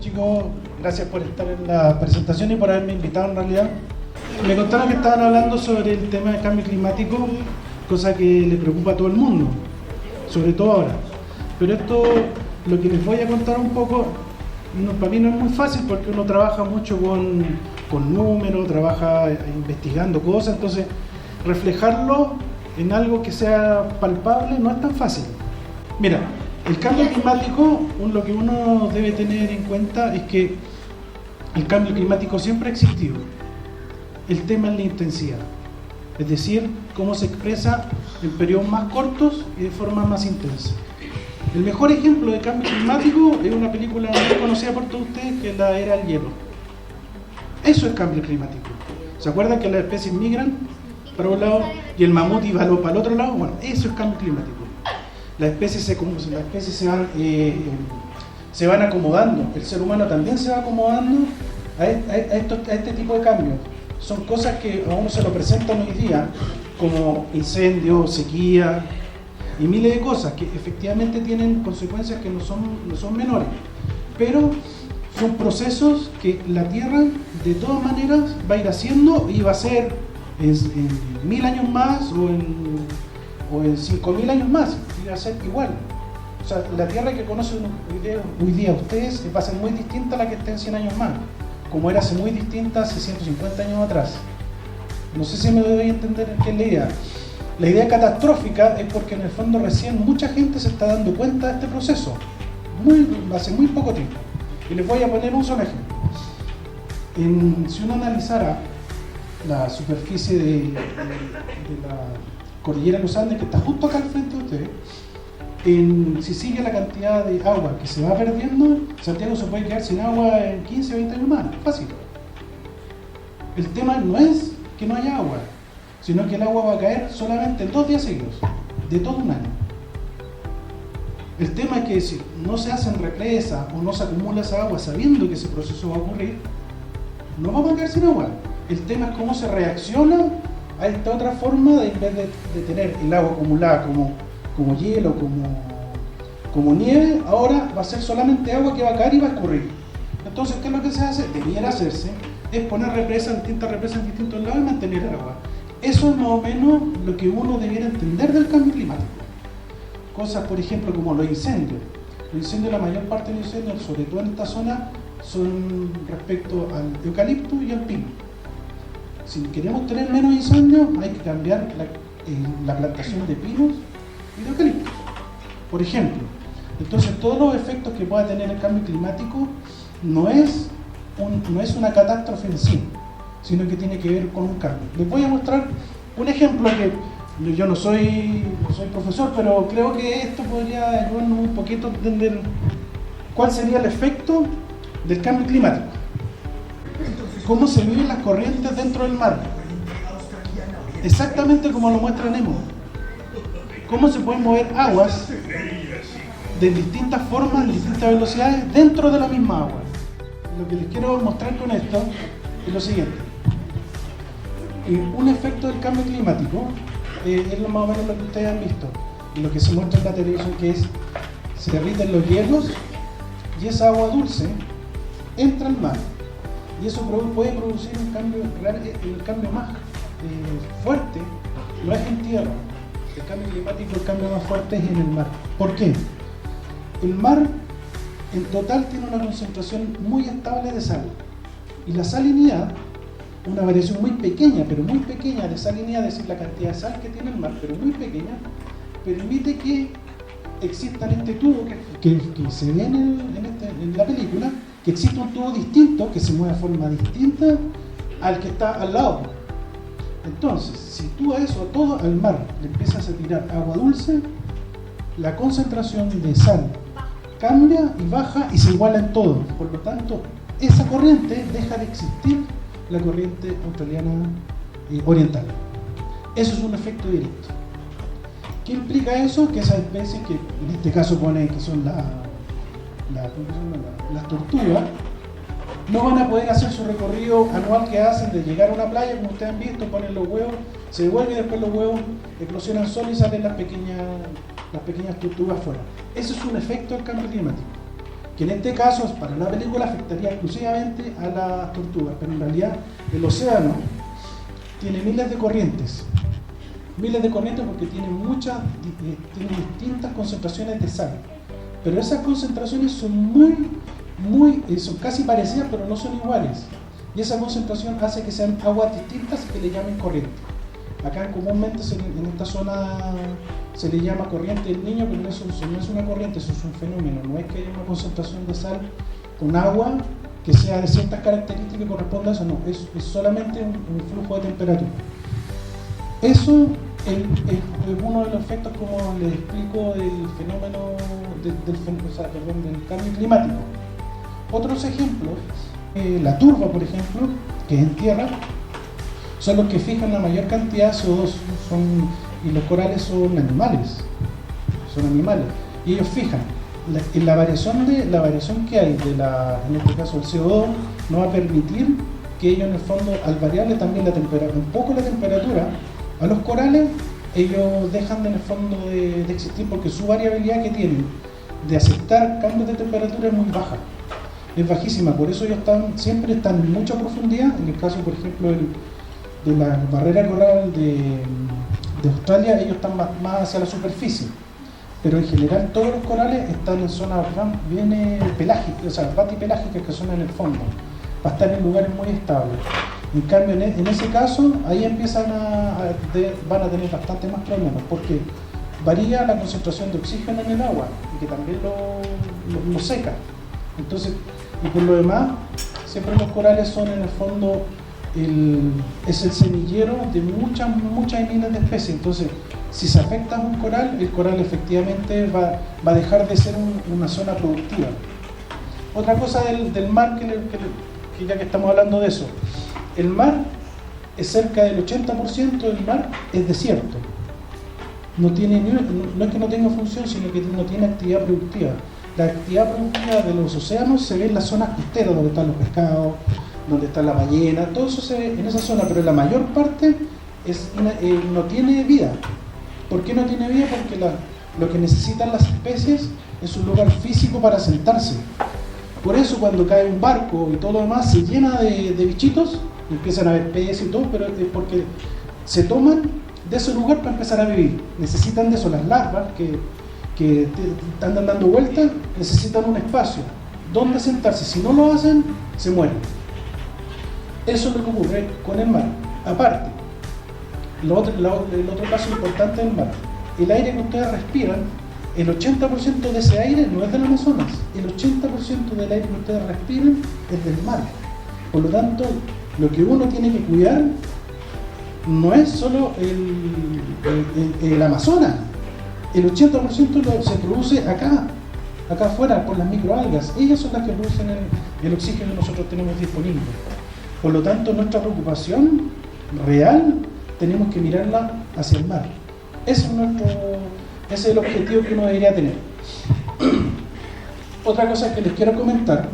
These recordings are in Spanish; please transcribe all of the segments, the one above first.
chicos, gracias por estar en la presentación y por haberme invitado en realidad. Me contaron que estaban hablando sobre el tema del cambio climático, cosa que le preocupa a todo el mundo, sobre todo ahora. Pero esto, lo que les voy a contar un poco, para mí no es muy fácil porque uno trabaja mucho con números, trabaja investigando cosas, entonces reflejarlo en algo que sea palpable no es tan fácil. Mira, el cambio climático, lo que uno debe tener en cuenta es que el cambio climático siempre ha existido. El tema es la intensidad, es decir, cómo se expresa en periodos más cortos y de forma más intensa. El mejor ejemplo de cambio climático es una película muy conocida por todos ustedes, que es La Era del Hielo. Eso es cambio climático. ¿Se acuerdan que las especies migran para un lado y el mamut iba para el otro lado? Bueno, eso es cambio climático. Las especies se van acomodando, el ser humano también se va acomodando a este tipo de cambios. Son cosas que a uno se lo presentan hoy día, como incendios, sequía y miles de cosas que efectivamente tienen consecuencias que no son menores, pero son procesos que la Tierra de todas maneras va a ir haciendo y va a ser en 1000 años más o en 5000 años más, y va a ser igual. O sea, la Tierra que conocen hoy día ustedes va a ser muy distinta a la que esté en 100 años más, como era muy distinta hace 150 años atrás. No sé si me doy a entender qué es la idea. La idea catastrófica es porque en el fondo recién mucha gente se está dando cuenta de este proceso, hace muy poco tiempo. Y les voy a poner un solo ejemplo. Si uno analizara la superficie de la cordillera de los Andes, que está justo acá al frente de ustedes, si sigue la cantidad de agua que se va perdiendo, Santiago se puede quedar sin agua en 15 o 20 años más, fácil. El tema no es que no haya agua, sino que el agua va a caer solamente en 2 días seguidos, de todo un año. El tema es que si no se hacen represas o no se acumula esa agua sabiendo que ese proceso va a ocurrir, no vamos a quedar sin agua. El tema es cómo se reacciona a esta otra forma de, en vez de tener el agua acumulada como hielo, como nieve, ahora va a ser solamente agua que va a caer y va a escurrir. Entonces, ¿qué es lo que se hace? Debiera hacerse, es poner distintas represas en distintos lados y mantener el agua. Eso es más o menos lo que uno debiera entender del cambio climático. Cosas, por ejemplo, como los incendios. Los incendios, la mayor parte de los incendios, sobre todo en esta zona, son respecto al eucalipto y al pino. Si queremos tener menos incendios, hay que cambiar la plantación de pinos y de eucaliptos, por ejemplo. Entonces, todos los efectos que pueda tener el cambio climático no es una catástrofe en sí, sino que tiene que ver con un cambio. Les voy a mostrar un ejemplo que yo no soy profesor, pero creo que esto podría ayudarnos un poquito a entender cuál sería el efecto del cambio climático. Cómo se viven las corrientes dentro del mar. Exactamente como lo muestra Nemo. Cómo se pueden mover aguas de distintas formas, de distintas velocidades dentro de la misma agua. Lo que les quiero mostrar con esto es lo siguiente. Un efecto del cambio climático es lo más o menos lo que ustedes han visto y lo que se muestra en la televisión, que es se derriten los hielos y esa agua dulce entra al mar y eso puede producir un cambio, el cambio más fuerte no es en tierra. El cambio climático, el cambio más fuerte es en el mar. ¿Por qué? El mar en total tiene una concentración muy estable de sal y la salinidad, una variación muy pequeña, pero muy pequeña de salinidad, es decir, la cantidad de sal que tiene el mar, pero muy pequeña, permite que exista en este tubo que se ve en la película, que existe un tubo distinto, que se mueve de forma distinta al que está al lado. Entonces, si tú a eso, todo al mar, le empiezas a tirar agua dulce, la concentración de sal cambia y baja y se iguala en todo. Por lo tanto, esa corriente deja de existir, la corriente australiana oriental. Eso es un efecto directo. ¿Qué implica eso? Que esas especies que en este caso pone que son las tortugas, no van a poder hacer su recorrido anual que hacen de llegar a una playa, como ustedes han visto, ponen los huevos, se devuelven y después los huevos eclosionan solo y salen las pequeñas tortugas fuera. Eso es un efecto del cambio climático, que en este caso, para la película, afectaría exclusivamente a las tortugas, pero en realidad el océano tiene miles de corrientes porque tiene tiene distintas concentraciones de sal, pero esas concentraciones son son casi parecidas, pero no son iguales, y esa concentración hace que sean aguas distintas que le llamen corriente. Acá comúnmente en esta zona se le llama corriente del Niño, pero eso no es una corriente, eso es un fenómeno. No es que haya una concentración de sal con agua que sea de ciertas características que corresponda a eso, no, es solamente un flujo de temperatura. Eso es uno de los efectos, como les explico, del fenómeno del cambio climático. Otros ejemplos, la turba, por ejemplo, que es en tierra, son los que fijan la mayor cantidad de CO2, y los corales son animales, y ellos fijan. La variación que hay en este caso el CO2 no va a permitir que ellos, en el fondo, al variarle también un poco la temperatura a los corales, ellos dejan en el fondo de existir, porque su variabilidad que tienen de aceptar cambios de temperatura es muy baja, es bajísima. Por eso ellos siempre están en mucha profundidad. En el caso, por ejemplo, de la barrera coral de Australia, ellos están más hacia la superficie, pero en general todos los corales están en zonas bien pelágicas, o sea, batipelágicas, que son en el fondo, para estar en lugares muy estables. En cambio, en ese caso, ahí van a tener bastante más problemas, porque varía la concentración de oxígeno en el agua, y que también lo seca. Entonces, y por lo demás, siempre los corales son, en el fondo, es el semillero de muchas miles de especies. Entonces, si se afecta a un coral, el coral efectivamente va a dejar de ser una zona productiva. Otra cosa del mar, que ya que estamos hablando de eso, el mar es cerca del 80% del mar es desierto. No es que no tenga función, sino que no tiene actividad productiva. La actividad productiva de los océanos se ve en las zonas costeras, donde están los pescados, donde está la ballena, todo eso se ve en esa zona, pero la mayor parte no tiene vida. ¿Por qué no tiene vida? Porque lo que necesitan las especies es un lugar físico para sentarse. Por eso, cuando cae un barco y todo lo demás, se llena de bichitos, empiezan a haber peces y todo, pero es porque se toman de ese lugar para empezar a vivir. Necesitan de eso. Las larvas que andan dando vueltas, necesitan un espacio donde sentarse. Si no lo hacen, se mueren. Eso es lo que ocurre con el mar. Aparte, el otro caso importante del mar, el aire que ustedes respiran, el 80% de ese aire no es del Amazonas, el 80% del aire que ustedes respiran es del mar. Por lo tanto, lo que uno tiene que cuidar no es solo el Amazonas, el 80% se produce acá afuera, por las microalgas. Ellas son las que producen el oxígeno que nosotros tenemos disponible. Por lo tanto, nuestra preocupación real tenemos que mirarla hacia el mar. Ese es el objetivo que uno debería tener. Otra cosa que les quiero comentar,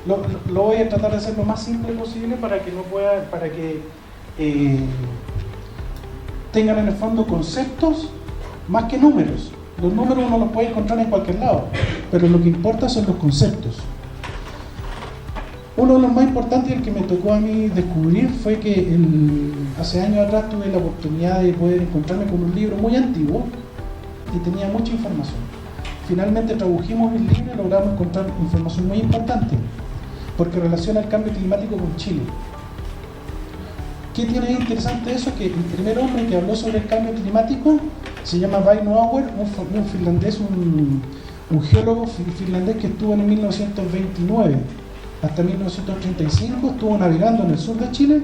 lo voy a tratar de hacer lo más simple posible para que tengan en el fondo conceptos más que números. Los números uno los puede encontrar en cualquier lado, pero lo que importa son los conceptos. Uno de los más importantes, y el que me tocó a mí descubrir, fue que hace años atrás tuve la oportunidad de poder encontrarme con un libro muy antiguo y tenía mucha información. Finalmente tradujimos el libro y logramos encontrar información muy importante, porque relaciona el cambio climático con Chile. ¿Qué tiene de interesante eso? Que el primer hombre que habló sobre el cambio climático se llama Vaino Auer, un finlandés, un geólogo finlandés que estuvo en 1929 hasta 1935, estuvo navegando en el sur de Chile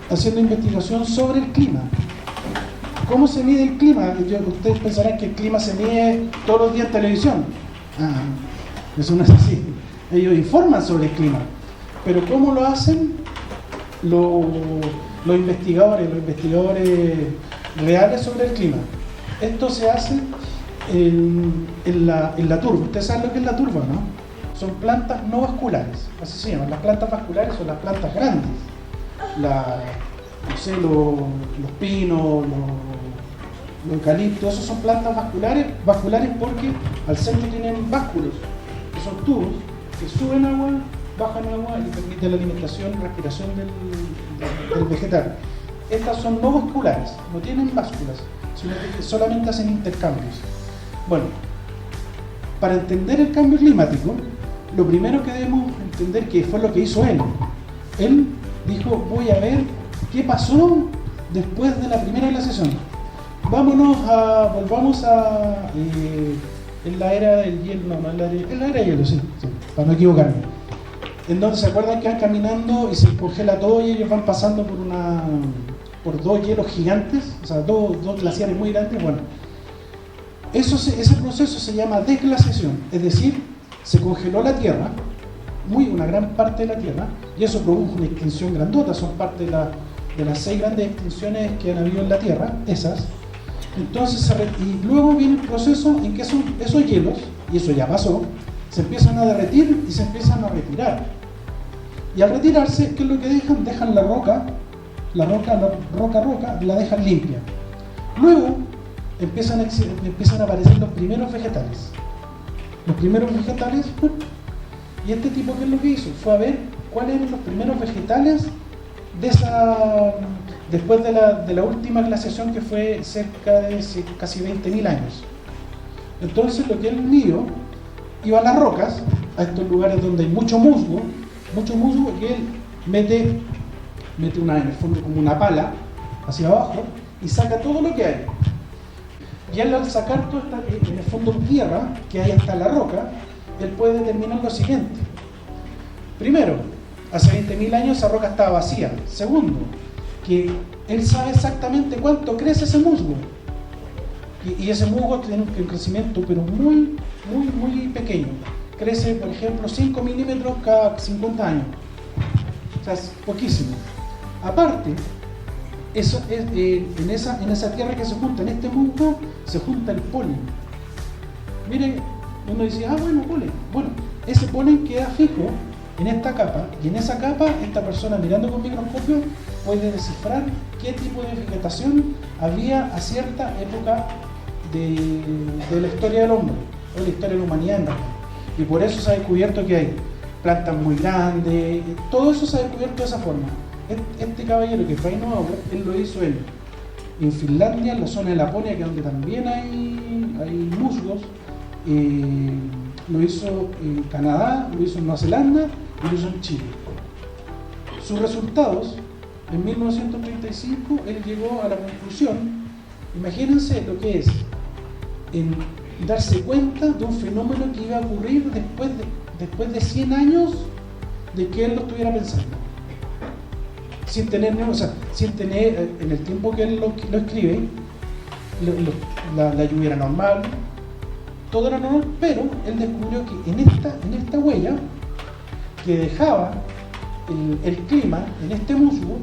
haciendo investigación sobre el clima. ¿Cómo se mide el clima? Ustedes pensarán que el clima se mide todos los días en televisión. Eso no es así. Ellos informan sobre el clima. Pero ¿cómo lo hacen? Los investigadores reales sobre el clima. Esto se hace en la turba. Ustedes saben lo que es la turba, ¿no? Son plantas no vasculares, así se llaman. Las plantas vasculares son las plantas grandes. Los pinos, los eucaliptos, esos son plantas vasculares porque al centro tienen básculos, que son tubos que suben agua, bajan agua y permiten la alimentación y respiración del vegetal. Estas son no vasculares, no tienen básculas, sino que solamente hacen intercambios. Bueno, para entender el cambio climático, lo primero que debemos entender que fue lo que hizo él. Él dijo, voy a ver qué pasó después de la primera glaciación. Volvamos a en la era del hielo, no, en la era del hielo, sí, para no equivocarme. En donde se acuerdan que van caminando y se congela todo y ellos van pasando por dos hielos gigantes, o sea, dos glaciares muy grandes. Bueno, ese proceso se llama desglaciación, es decir, se congeló la Tierra, una gran parte de la Tierra, y eso produjo una extinción grandota. Son parte de las 6 grandes extinciones que han habido en la Tierra, esas. Entonces, y luego viene el proceso en que esos hielos, y eso ya pasó, se empiezan a derretir y se empiezan a retirar. Y al retirarse, ¿qué es lo que dejan? Dejan la roca, la dejan limpia. Luego empiezan a aparecer los primeros vegetales. Y este tipo, ¿qué es lo que hizo? Fue a ver cuáles eran los primeros vegetales después de la última glaciación, que fue cerca de casi 20.000 años. Entonces lo que él midió, iba a las rocas, a estos lugares donde hay mucho musgo, y él mete en el fondo como una pala hacia abajo y saca todo lo que hay. Y él, al sacar todo en el fondo tierra que hay hasta la roca, él puede determinar lo siguiente. Primero, hace 20.000 años esa roca estaba vacía. Segundo, que él sabe exactamente cuánto crece ese musgo. Y ese musgo tiene un crecimiento pero muy, muy, muy pequeño. Crece, por ejemplo, 5 milímetros cada 50 años. O sea, es poquísimo. Aparte, eso es, en esa tierra que se junta, en este musgo, se junta el polen. Miren, uno dice, bueno, polen. Bueno, ese polen queda fijo en esta capa, y en esa capa, esta persona, mirando con microscopio, puede descifrar qué tipo de vegetación había a cierta época de la historia del hombre, o la historia de la humanidad en realidad. Y por eso se ha descubierto que hay plantas muy grandes, todo eso se ha descubierto de esa forma. Este caballero, que fue Auer, él lo hizo en Finlandia, en la zona de Laponia, que es donde también hay musgos, lo hizo en Canadá, lo hizo en Nueva Zelanda y lo hizo en Chile. Sus resultados, en 1935, él llegó a la conclusión, imagínense lo que es, en darse cuenta de un fenómeno que iba a ocurrir después de 100 años de que él lo estuviera pensando. Sin tener, en el tiempo que él lo escribe, la lluvia era normal, todo era normal, pero él descubrió que en esta huella que dejaba el clima en este musgo,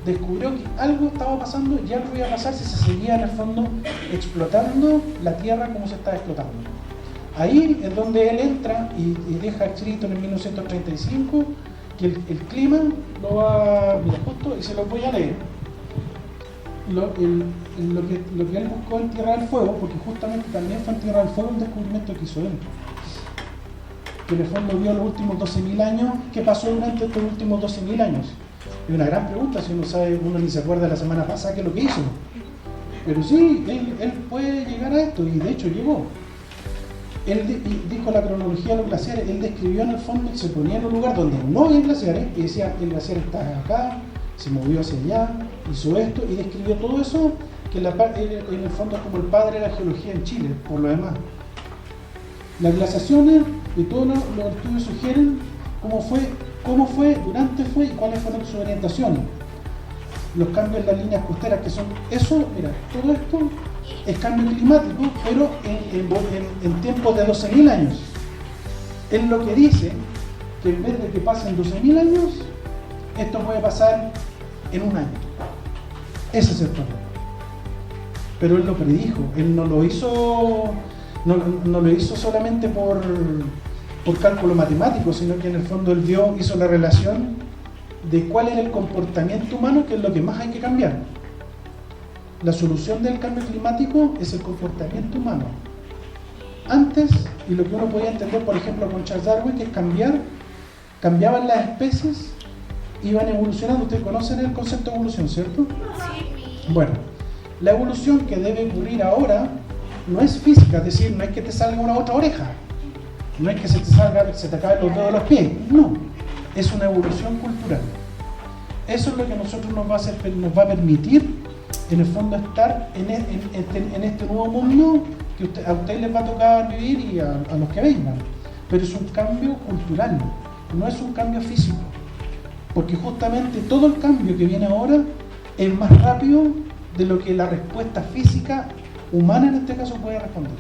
descubrió que algo estaba pasando y algo iba a pasar si se seguía en el fondo explotando la tierra como se estaba explotando. Ahí es donde él entra y deja escrito en el 1935 que el clima lo va, mira, justo, y se lo voy a leer. Lo que él buscó en Tierra del Fuego, porque justamente también fue en Tierra del Fuego un descubrimiento que hizo él, que en el fondo vio los últimos 12.000 años. ¿Qué pasó durante estos últimos 12.000 años? Es una gran pregunta, si uno sabe, uno ni se acuerda de la semana pasada qué es lo que hizo. Pero sí, él puede llegar a esto, y de hecho llegó. Él dijo la cronología de los glaciares. Él describió en el fondo, se ponía en un lugar donde no había glaciares y decía, el glaciar está acá, se movió hacia allá, hizo esto, y describió todo eso, que en el fondo es como el padre de la geología en Chile, por lo demás. Las glaciaciones y todos los estudios sugieren cómo fue, durante fue y cuáles fueron sus orientaciones. Los cambios en las líneas costeras, que son eso, mira, todo esto es cambio climático, pero en tiempos de 12.000 años. Él lo que dice, que en vez de que pasen 12.000 años, esto puede pasar en un año. Ese es el problema. Pero él lo predijo, él no lo hizo solamente por cálculo matemático, sino que en el fondo él hizo la relación de cuál era el comportamiento humano, que es lo que más hay que cambiar. La solución del cambio climático es el comportamiento humano, antes y lo que uno podía entender, por ejemplo, con Charles Darwin, que es cambiaban las especies, iban evolucionando. Ustedes conocen el concepto de evolución, ¿cierto? Sí. Bueno, la evolución que debe ocurrir ahora no es física, es decir, no es que te salga una otra oreja, no es que se te acaben los dedos de los pies, no, es una evolución cultural. Eso es lo que a nosotros nos va a permitir, en el fondo, estar en este nuevo mundo que a ustedes les va a tocar vivir y a los que vengan. Pero es un cambio cultural, no es un cambio físico, porque justamente todo el cambio que viene ahora es más rápido de lo que la respuesta física humana en este caso puede responder,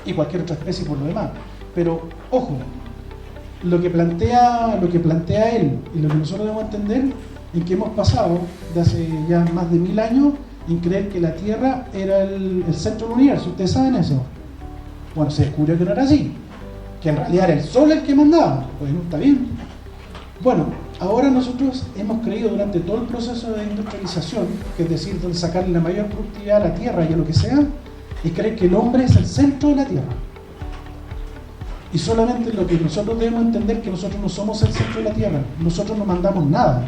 y cualquier otra especie por lo demás. Pero ojo, lo que plantea él y lo que nosotros debemos entender es que hemos pasado de hace ya más de 1000 años en creer que la Tierra era el centro del universo. ¿Ustedes saben eso? Bueno, se descubrió que no era así, que en realidad era el Sol el que mandaba. Pues no está bien. Bueno, ahora nosotros hemos creído durante todo el proceso de industrialización, que es decir, de sacarle la mayor productividad a la Tierra y a lo que sea, y creer que el hombre es el centro de la Tierra. Y solamente lo que nosotros debemos entender, que nosotros no somos el centro de la Tierra, nosotros no mandamos nada.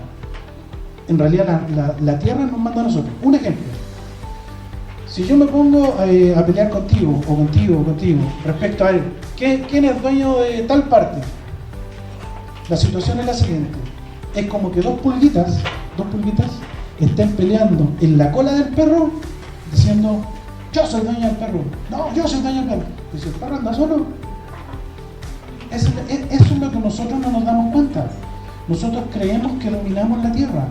En realidad la Tierra nos manda a nosotros. Un ejemplo: si yo me pongo a pelear contigo respecto a él, ¿quién es dueño de tal parte? La situación es la siguiente: es como que dos pulguitas estén peleando en la cola del perro, diciendo: yo soy dueño del perro, no, yo soy dueño del perro. Y si el perro anda solo, eso es lo que nosotros no nos damos cuenta. Nosotros creemos que dominamos la Tierra,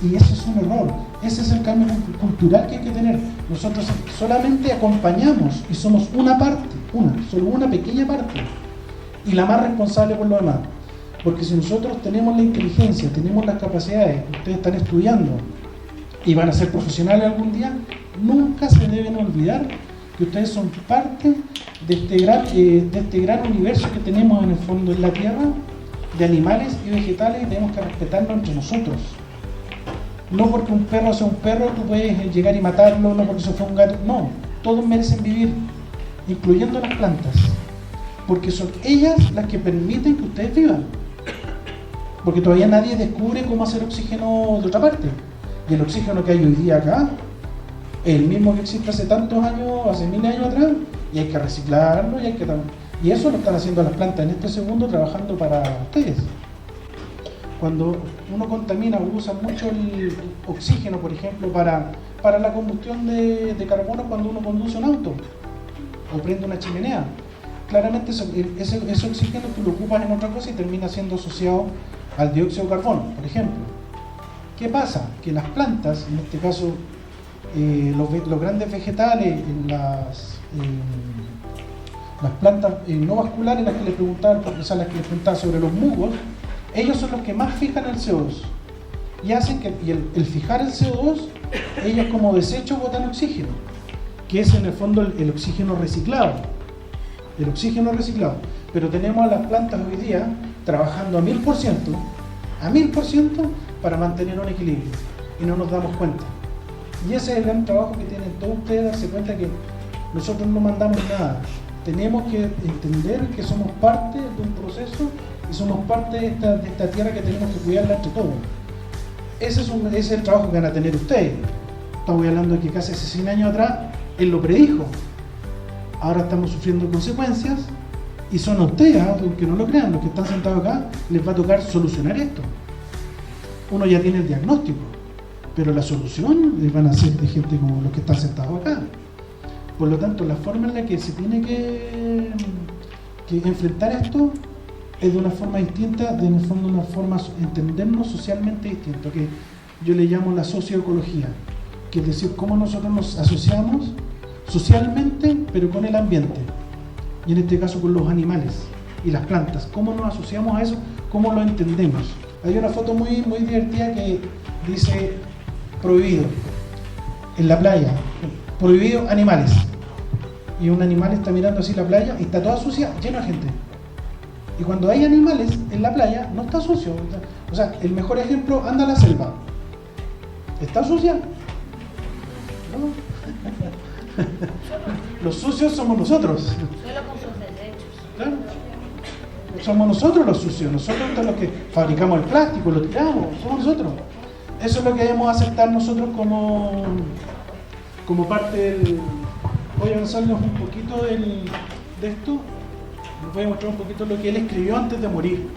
y ese es un error. Ese es el cambio cultural que hay que tener. Nosotros solamente acompañamos y somos solo una pequeña parte, y la más responsable por lo demás. Porque si nosotros tenemos la inteligencia, tenemos las capacidades, ustedes están estudiando y van a ser profesionales algún día, nunca se deben olvidar que ustedes son parte de este gran universo que tenemos en el fondo en la Tierra, de animales y vegetales, y tenemos que respetarlo entre nosotros. No porque un perro sea un perro, tú puedes llegar y matarlo, no porque eso fue un gato, no, todos merecen vivir, incluyendo las plantas, porque son ellas las que permiten que ustedes vivan. Porque todavía nadie descubre cómo hacer oxígeno de otra parte, y el oxígeno que hay hoy día acá es el mismo que existe hace tantos años, hace 1000 años atrás, y hay que reciclarlo, y eso lo están haciendo las plantas en este segundo, trabajando para ustedes. Cuando uno contamina o usa mucho el oxígeno, por ejemplo, para la combustión de carbono cuando uno conduce un auto o prende una chimenea, claramente ese oxígeno tú lo ocupas en otra cosa y termina siendo asociado al dióxido de carbono, por ejemplo. ¿Qué pasa? Que las plantas, en este caso los grandes vegetales, las plantas no vasculares, las que les preguntaba sobre los musgos, ellos son los que más fijan el CO2 y hacen que el fijar el CO2, ellos como desecho botan oxígeno, que es en el fondo el oxígeno reciclado. Pero tenemos a las plantas hoy día trabajando a 1000% para mantener un equilibrio, y no nos damos cuenta. Y ese es el gran trabajo que tienen todos ustedes, darse cuenta que nosotros no mandamos nada. Tenemos que entender que somos parte de un proceso y somos parte de esta tierra que tenemos que cuidarla entre todos. Ese es el trabajo que van a tener ustedes. Estamos hablando de que casi hace 100 años atrás él lo predijo. Ahora estamos sufriendo consecuencias, y son ustedes, aunque no lo crean, los que están sentados acá, les va a tocar solucionar esto. Uno ya tiene el diagnóstico, pero la solución les van a ser de gente como los que están sentados acá. Por lo tanto, la forma en la que se tiene que enfrentar esto es de una forma distinta, en el fondo una forma de entendernos socialmente distinta, que yo le llamo la socioecología, que es decir, cómo nosotros nos asociamos socialmente, pero con el ambiente, y en este caso con los animales y las plantas, cómo nos asociamos a eso, cómo lo entendemos. Hay una foto muy divertida que dice prohibido en la playa, prohibido animales, y un animal está mirando así la playa y está toda sucia, llena de gente. Y cuando hay animales en la playa no está sucio. O sea, el mejor ejemplo, anda a la selva, ¿está sucia? No. Los sucios somos nosotros. Solo con sus desechos. somos nosotros los sucios, nosotros los que fabricamos el plástico, lo tiramos, somos nosotros. Eso es lo que debemos aceptar nosotros como parte del... Voy a avanzarnos un poquito de esto. Les voy a mostrar un poquito lo que él escribió antes de morir.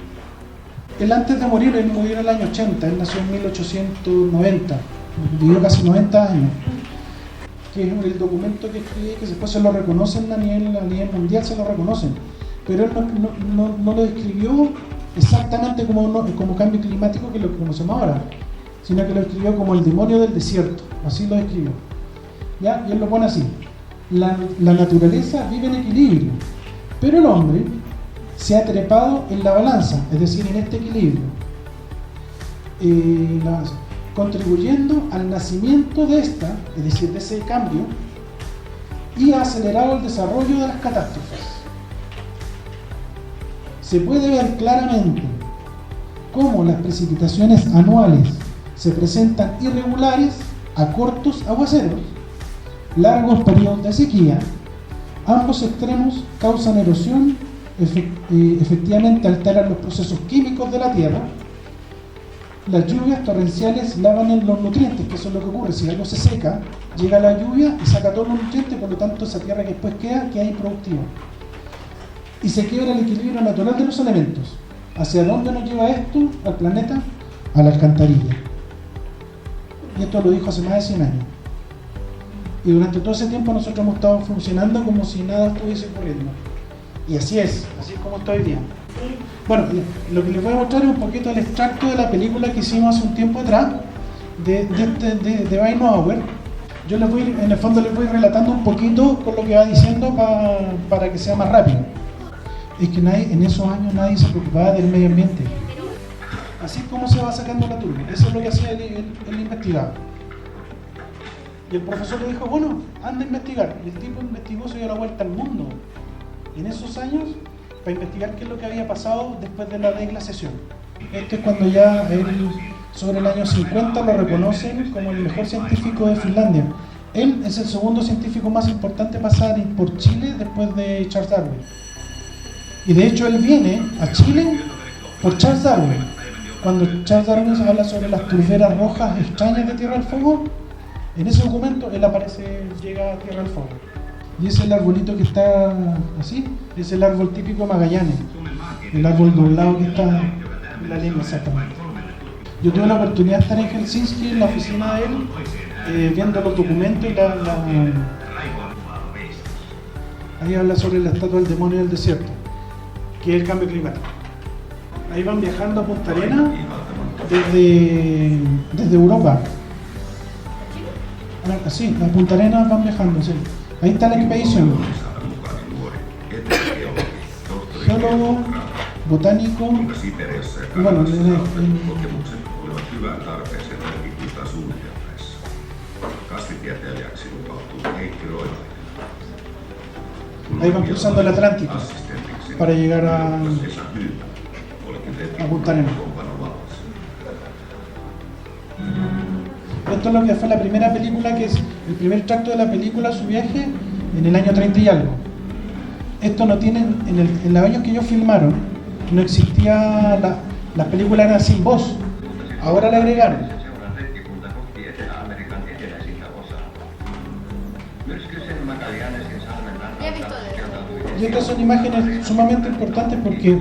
Él antes de morir, él murió en el año 80, él nació en 1890, vivió casi 90 años. Que es el documento que escribe, que después se lo reconocen a nivel mundial, se lo reconocen. Pero él no lo describió exactamente como cambio climático, que es lo que conocemos ahora, sino que lo escribió como el demonio del desierto, así lo describió. ¿Ya? Y él lo pone así: la naturaleza vive en equilibrio, pero el hombre se ha trepado en la balanza, es decir, en este equilibrio, contribuyendo al nacimiento de esta, es decir, de ese cambio, y ha acelerado el desarrollo de las catástrofes. Se puede ver claramente cómo las precipitaciones anuales se presentan irregulares a cortos aguaceros, largos periodos de sequía. Ambos extremos causan erosión, efectivamente alteran los procesos químicos de la tierra. Las lluvias torrenciales lavan los nutrientes, que eso es lo que ocurre. Si algo se seca, llega la lluvia y saca todos los nutrientes, por lo tanto esa tierra que después queda improductiva. Y se quiebra el equilibrio natural de los elementos. ¿Hacia dónde nos lleva esto al planeta? A la alcantarilla. Y esto lo dijo hace más de 100 años. Y durante todo ese tiempo nosotros hemos estado funcionando como si nada estuviese ocurriendo. Y así es como está hoy día. Bueno, lo que les voy a mostrar es un poquito el extracto de la película que hicimos hace un tiempo atrás, de Weihenauer. Yo les voy, en el fondo les voy relatando un poquito con lo que va diciendo para que sea más rápido. Es que en esos años nadie se preocupaba del medio ambiente. Así es como se va sacando la turba. Eso es lo que hacía el investigado. Y el profesor le dijo, bueno, anda a investigar. Y el tipo investigó, se dio la vuelta al mundo. Y en esos años, para investigar qué es lo que había pasado después de la deglaciación. Esto es cuando ya él, sobre el año 50, lo reconocen como el mejor científico de Finlandia. Él es el segundo científico más importante en pasar por Chile después de Charles Darwin. Y de hecho él viene a Chile por Charles Darwin. Cuando Charles Darwin se habla sobre las turberas rojas extrañas de Tierra del Fuego, en ese documento él aparece, llega a Tierra del Fuego. Y ese es el arbolito que está así, es el árbol típico de Magallanes, el árbol doblado que está en la línea exactamente. Yo tuve la oportunidad de estar en Helsinki, en la oficina de él, viendo los documentos y ahí habla sobre la estatua del demonio del desierto, que es el cambio climático. Ahí van viajando a Punta Arenas desde Europa. Sí, a Punta Arenas van viajando, sí. Ahí está la expedición. Geólogo, botánico, y bueno, ahí van cruzando el Atlántico para llegar a Punta Arenas. Esto es lo que fue la primera película, que es el primer tracto de la película, su viaje, en el año 30 y algo. Esto no tiene, en los años que ellos filmaron, no existía, las películas eran sin voz, ahora la agregaron. Y estas son imágenes sumamente importantes porque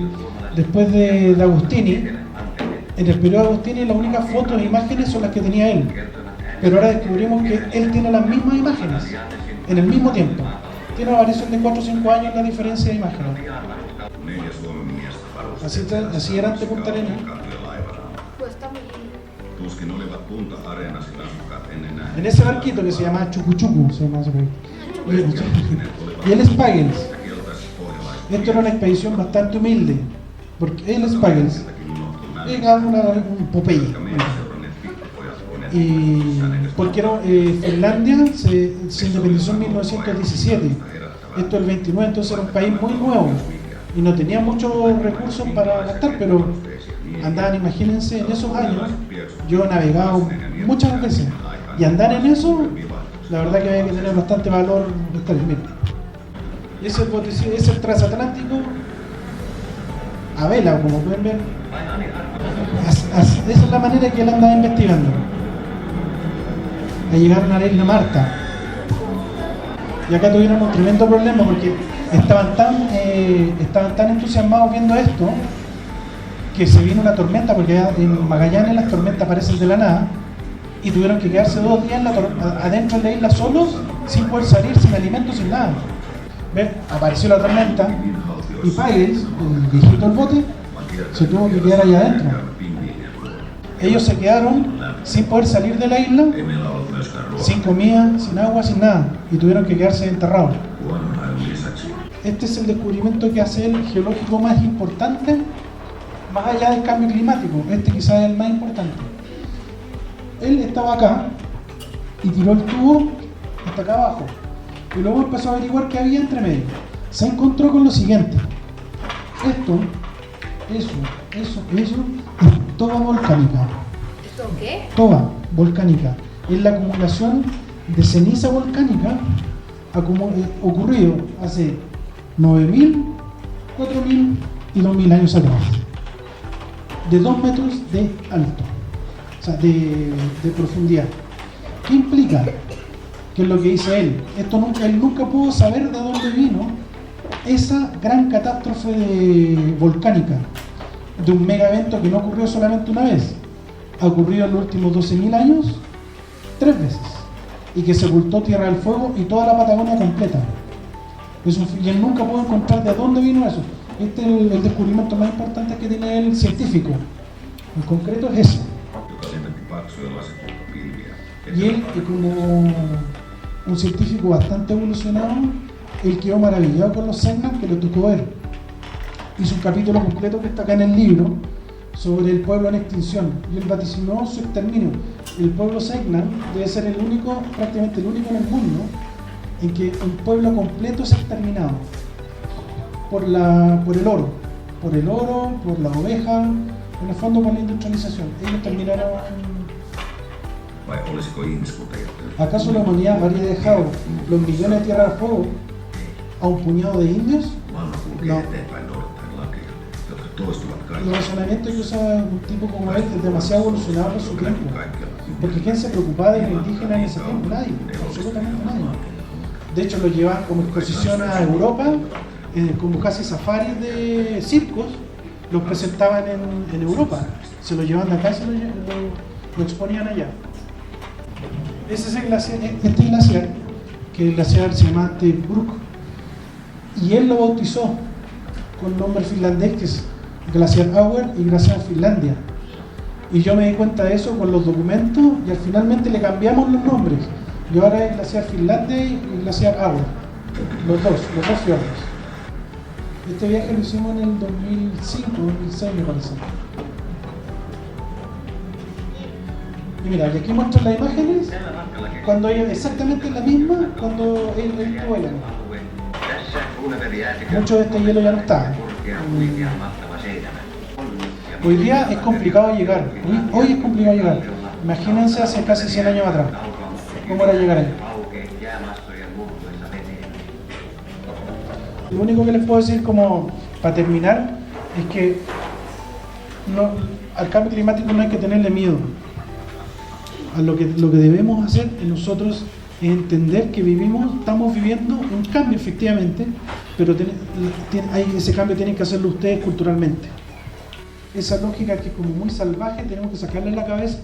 después de Agostini, en el periodo de Agostini, las únicas fotos e imágenes son las que tenía él. Pero ahora descubrimos que él tiene las mismas imágenes en el mismo tiempo. Tiene una variación de 4 o 5 años la diferencia de imágenes. Así era ante Punta Arenas. En ese barquito que se llama Chucuchucu, se llama ese barquito. Y él es Pagels. Esto era una expedición bastante humilde, porque él es Pagels. Era un Popeye. Y porque Finlandia se independizó en 1917. Esto es el 29, entonces era un país muy nuevo y no tenía muchos recursos para gastar, pero andaban, imagínense, en esos años. Yo he navegado muchas veces y andar en eso, la verdad que había que tener bastante valor de estar en medio. Y ese es el transatlántico. a vela, como pueden ver. Esa es la manera que él andaba investigando. Llegaron a la isla Marta. Y acá tuvieron un tremendo problema porque estaban tan entusiasmados viendo esto que se vino una tormenta, porque en Magallanes las tormentas aparecen de la nada, y tuvieron que quedarse 2 días adentro de la isla solos, sin poder salir, sin alimentos, sin nada. ¿Ven? Apareció la tormenta y Pires, el viejito del bote, se tuvo que quedar allá adentro. Ellos se quedaron sin poder salir de la isla, sin comida, sin agua, sin nada, y tuvieron que quedarse enterrados. Este es el descubrimiento que hace el geológico más importante, más allá del cambio climático. Este quizás es el más importante. Él estaba acá y tiró el tubo hasta acá abajo, y luego empezó a averiguar qué había entre medio. Se encontró con lo siguiente: eso es toba volcánica. ¿Esto qué? Toba volcánica es la acumulación de ceniza volcánica ocurrido hace 9.000, 4.000 y 2.000 años atrás, de 2 metros de alto, o sea, de profundidad. ¿Qué implica? Que es lo que dice él. Él nunca pudo saber de dónde vino esa gran catástrofe volcánica, de un mega evento que no ocurrió solamente una vez, ha ocurrido en los últimos 12.000 años 3 veces, y que sepultó Tierra del Fuego y toda la Patagonia completa. Y él nunca pudo encontrar de dónde vino eso. Este es el descubrimiento más importante que tiene el científico. En concreto es eso. Y él, como un científico bastante evolucionado, él quedó maravillado con los Selknam que le tocó ver. Hizo un capítulo completo que está acá en el libro sobre el pueblo en extinción, y él vaticinó su exterminio. El pueblo Selknam debe ser el único, prácticamente el único en el mundo, en que un pueblo completo es exterminado por el oro, por la oveja, en el fondo por la industrialización. Ellos terminaron. ¿Acaso la humanidad habría dejado los millones de Tierra del Fuego a un puñado de indios? No. El razonamiento que usa un tipo como este es demasiado evolucionado por su tiempo. Porque ¿quién se preocupaba de los indígenas en ese tiempo? Nadie, absolutamente nadie. De hecho, los llevaban como exposición a Europa, como casi safaris de circos, los presentaban en Europa. Se los llevaban de acá y lo exponían allá. Ese es el glaciar, que el glaciar se llama Brook, y él lo bautizó con nombre finlandés, que es Glaciar Auer y Glaciar Finlandia. Y yo me di cuenta de eso con los documentos, y finalmente le cambiamos los nombres, y ahora es Glaciar Finlandia y Glaciar Auer, los dos fiordos. Este viaje lo hicimos en el 2005, 2006 me parece. Y mira, y aquí muestran las imágenes cuando ella exactamente la misma cuando él estuvo allá. Mucho de este hielo ya no está. Hoy día es complicado llegar. Hoy es complicado llegar. Imagínense hace casi 100 años atrás. ¿Cómo era llegar ahí? Lo único que les puedo decir, como para terminar, es que al cambio climático no hay que tenerle miedo. Lo que debemos hacer nosotros es entender que estamos viviendo un cambio efectivamente, pero ese cambio tienen que hacerlo ustedes culturalmente. Esa lógica que es como muy salvaje tenemos que sacarla en la cabeza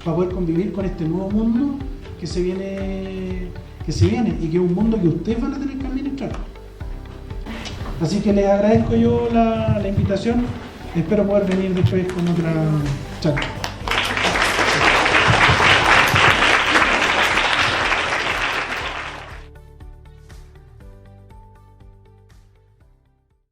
para poder convivir con este nuevo mundo que se viene y que es un mundo que ustedes van a tener que administrar. Así que les agradezco yo la invitación, espero poder venir después con otra charla.